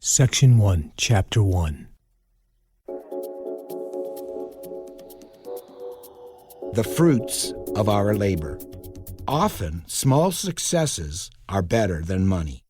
Section 1, Chapter 1. The fruits of our labor. Often, small successes are better than money.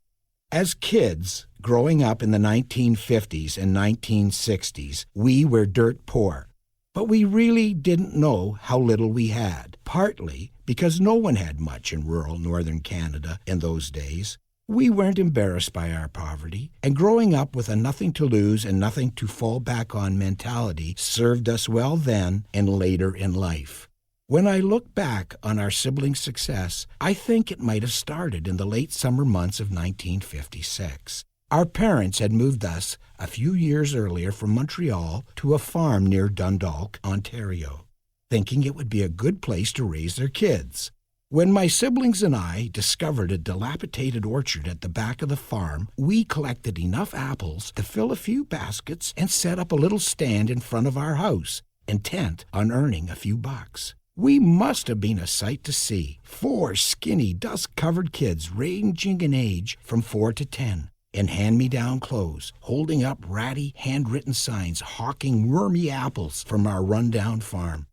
As kids, growing up in the 1950s and 1960s, we were dirt poor. But we really didn't know how little we had, partly because no one had much in rural northern Canada in those days. We weren't embarrassed by our poverty, and growing up with a nothing to lose and nothing to fall back on mentality served us well then and later in life. When I look back on our siblings' success, I think it might have started in the late summer months of 1956. Our parents had moved us a few years earlier from Montreal to a farm near Dundalk, Ontario, thinking it would be a good place to raise their kids. When my siblings and I discovered a dilapidated orchard at the back of the farm, we collected enough apples to fill a few baskets and set up a little stand in front of our house, intent on earning a few bucks. We must have been a sight to see. 4 skinny, dust-covered kids ranging in age from 4 to 10, in hand-me-down clothes, holding up ratty, handwritten signs, hawking wormy apples from our run-down farm.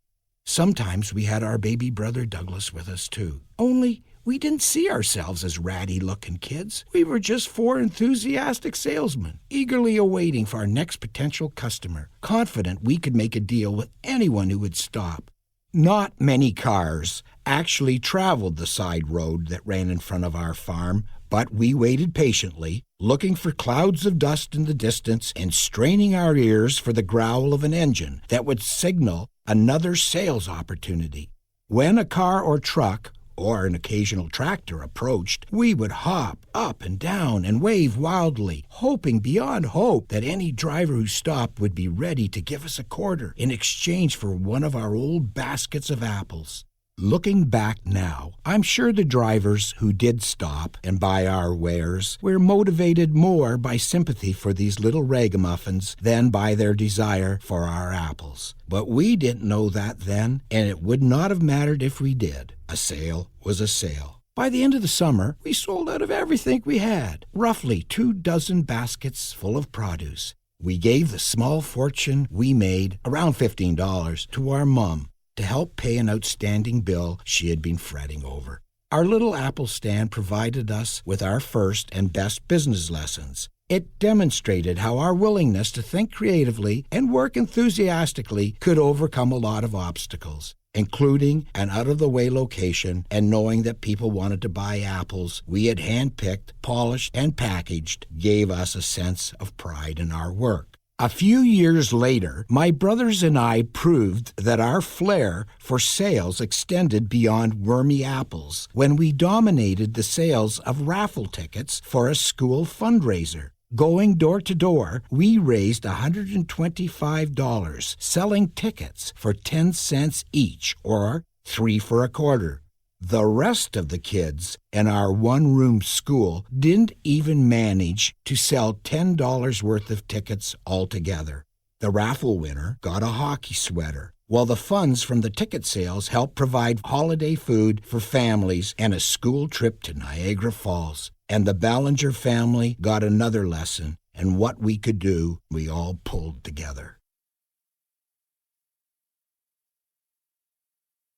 Sometimes we had our baby brother Douglas with us, too. Only we didn't see ourselves as ratty-looking kids. We were just 4 enthusiastic salesmen, eagerly awaiting for our next potential customer, confident we could make a deal with anyone who would stop. Not many cars actually traveled the side road that ran in front of our farm, but we waited patiently, looking for clouds of dust in the distance and straining our ears for the growl of an engine that would signal another sales opportunity. When a car or truck or an occasional tractor approached, we would hop up and down and wave wildly, hoping beyond hope that any driver who stopped would be ready to give us a quarter in exchange for one of our old baskets of apples. Looking back now, I'm sure the drivers who did stop and buy our wares were motivated more by sympathy for these little ragamuffins than by their desire for our apples. But we didn't know that then, and it would not have mattered if we did. A sale was a sale. By the end of the summer, we sold out of everything we had, roughly 24 baskets full of produce. We gave the small fortune we made, around $15, to our mom, to help pay an outstanding bill she had been fretting over. Our little apple stand provided us with our first and best business lessons. It demonstrated how our willingness to think creatively and work enthusiastically could overcome a lot of obstacles, including an out-of-the-way location and knowing that people wanted to buy apples we had hand-picked, polished, and packaged gave us a sense of pride in our work. A few years later, my brothers and I proved that our flair for sales extended beyond wormy apples when we dominated the sales of raffle tickets for a school fundraiser. Going door to door, we raised $125, selling tickets for 10 cents each, or 3 for a quarter. The rest of the kids in our one-room school didn't even manage to sell $10 worth of tickets altogether. The raffle winner got a hockey sweater, while the funds from the ticket sales helped provide holiday food for families and a school trip to Niagara Falls. And the Ballinger family got another lesson, and what we could do, we all pulled together.